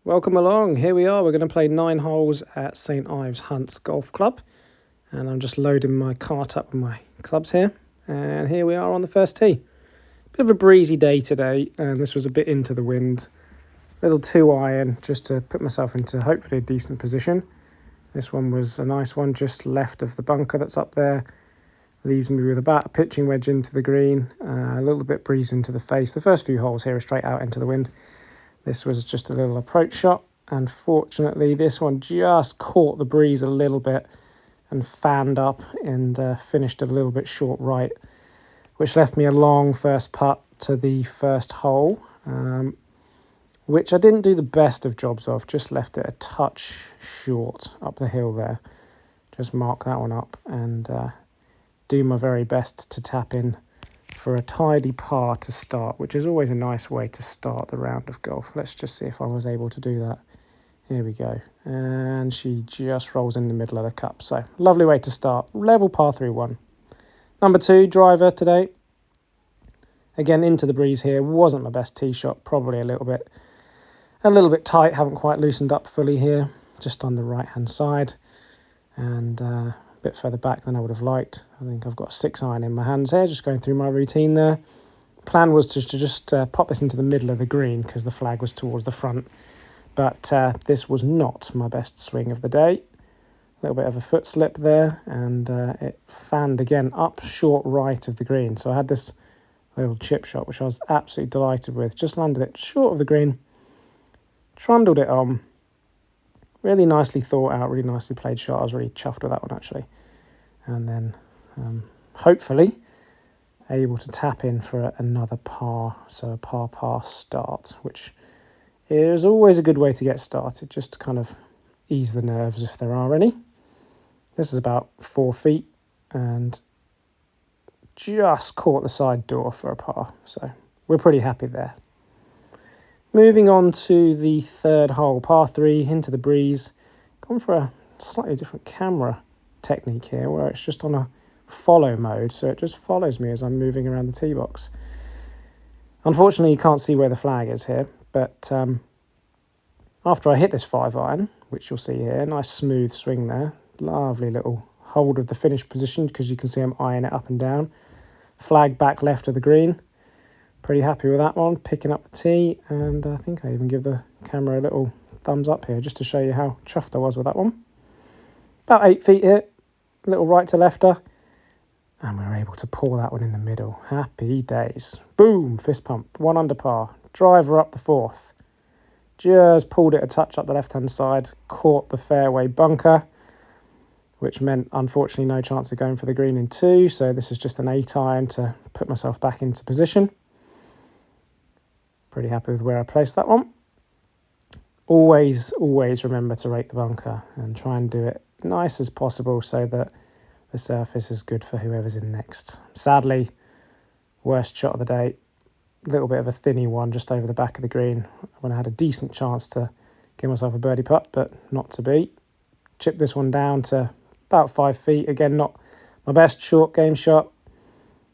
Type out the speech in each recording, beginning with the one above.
Welcome along. Here we are. We're going to play 9 holes at St Ives Hunts Golf Club. And I'm just loading my cart up with my clubs here. And here we are on the first tee. Bit of a breezy day today, and this was a bit into the wind. Little 2-iron just to put myself into hopefully a decent position. This one was a nice one just left of the bunker that's up there. Leaves me with about a pitching wedge into the green. A little bit breeze into the face. The first few holes here are straight out into the wind. This was just a little approach shot. Unfortunately, this one just caught the breeze a little bit and fanned up and finished a little bit short right, which left me a long first putt to the first hole, which I didn't do the best of jobs of, just left it a touch short up the hill there. Just mark that one up and do my very best to tap in for a tidy par to start, which is always a nice way to start the round of golf. Let's just see if I was able to do that. Here we go. And she just rolls in the middle of the cup. So, lovely way to start. Level par 3-1. Number 2, driver today. Again, into the breeze here. Wasn't my best tee shot. Probably a little bit tight. Haven't quite loosened up fully here. Just on the right-hand side. And bit further back than I would have liked. I think I've got a 6-iron in my hands here, just going through my routine there. Plan was to just pop this into the middle of the green because the flag was towards the front. But this was not my best swing of the day. A little bit of a foot slip there, and it fanned again up short right of the green. So I had this little chip shot, which I was absolutely delighted with. Just landed it short of the green, trundled it on. Really nicely thought out, really nicely played shot. I was really chuffed with that one, actually. And then, hopefully, able to tap in for another par. So a par start, which is always a good way to get started, just to kind of ease the nerves if there are any. This is about 4 feet and just caught the side door for a par. So we're pretty happy there. Moving on to the third hole, par 3, into the breeze. Gone for a slightly different camera technique here, where it's just on a follow mode, so it just follows me as I'm moving around the tee box. Unfortunately, you can't see where the flag is here, but after I hit this 5-iron, which you'll see here, nice smooth swing there, lovely little hold of the finish position, because you can see I'm eyeing it up and down. Flag back left of the green. Pretty happy with that one, picking up the tee, and I think I even give the camera a little thumbs up here just to show you how chuffed I was with that one. About 8 feet here, a little right to lefter, and we were able to pour that one in the middle. Happy days. Boom, fist pump, 1 under par, driver up the 4th. Just pulled it a touch up the left-hand side, caught the fairway bunker, which meant, unfortunately, no chance of going for the green in 2, so this is just an 8-iron to put myself back into position. Pretty happy with where I placed that one. Always remember to rate the bunker and try and do it nice as possible so that the surface is good for whoever's in next. Sadly, worst shot of the day. A little bit of a thinny one just over the back of the green when I had a decent chance to give myself a birdie putt, but not to be. Chipped this one down to about 5 feet. Again, not my best short game shot,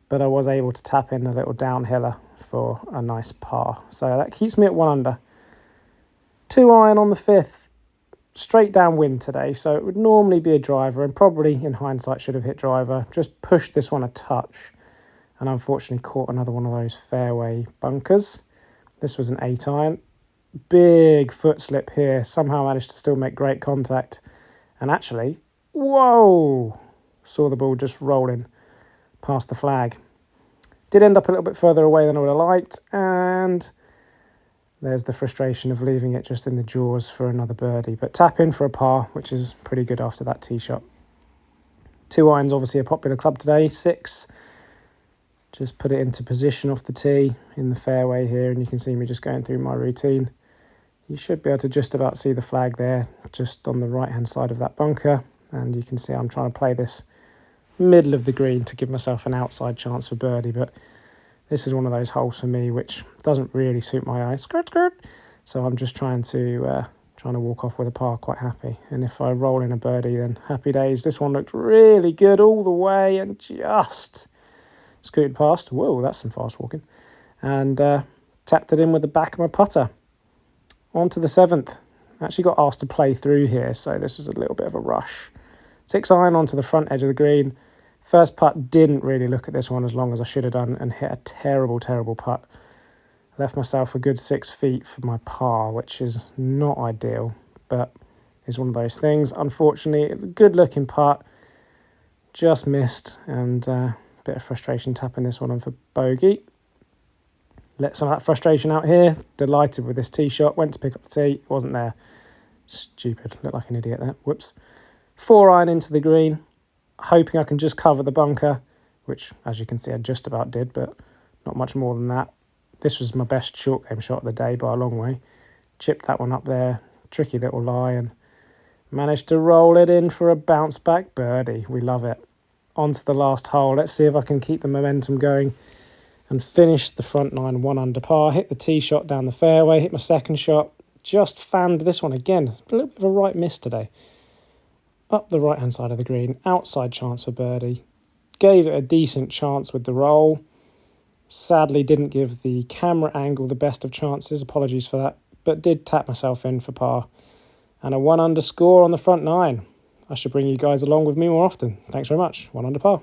but I was able to tap in the little downhiller for a nice par. So that keeps me at 1 under. 2-iron on the 5th. Straight downwind today, so it would normally be a driver, and probably in hindsight should have hit driver. Just pushed this one a touch, and unfortunately caught another one of those fairway bunkers. This was an 8-iron. Big foot slip here. Somehow managed to still make great contact. And actually, whoa! Saw the ball just rolling past the flag. Did end up a little bit further away than I would have liked, and there's the frustration of leaving it just in the jaws for another birdie. But tap in for a par, which is pretty good after that tee shot. 2-iron's obviously a popular club today. 6. Just put it into position off the tee in the fairway here, and you can see me just going through my routine. You should be able to just about see the flag there, just on the right-hand side of that bunker. And you can see I'm trying to play this middle of the green to give myself an outside chance for birdie, but this is one of those holes for me which doesn't really suit my eye. Skirt. So I'm just trying to walk off with a par, quite happy. And if I roll in a birdie, then happy days. This one looked really good all the way and just scooted past. Whoa, that's some fast walking. And tapped it in with the back of my putter. On to the 7th. Actually got asked to play through here, so this was a little bit of a rush. 6 iron onto the front edge of the green. First putt, didn't really look at this one as long as I should have done and hit a terrible, terrible putt. Left myself a good 6 feet for my par, which is not ideal, but is one of those things. Unfortunately, a good looking putt, just missed, and a bit of frustration tapping this one on for bogey. Let some of that frustration out here. Delighted with this tee shot. Went to pick up the tee. It wasn't there. Stupid. Looked like an idiot there. Whoops. 4 iron into the green. Hoping I can just cover the bunker, which, as you can see, I just about did, but not much more than that. This was my best short game shot of the day by a long way. Chipped that one up there. Tricky little lie, and managed to roll it in for a bounce back birdie. We love it. On to the last hole. Let's see if I can keep the momentum going and finish the front 9 1 under par. Hit the tee shot down the fairway. Hit my second shot. Just fanned this one again. A little bit of a right miss today. Up the right-hand side of the green. Outside chance for birdie. Gave it a decent chance with the roll. Sadly, didn't give the camera angle the best of chances. Apologies for that. But did tap myself in for par. And a 1 under score on the front 9. I should bring you guys along with me more often. Thanks very much. 1 under par.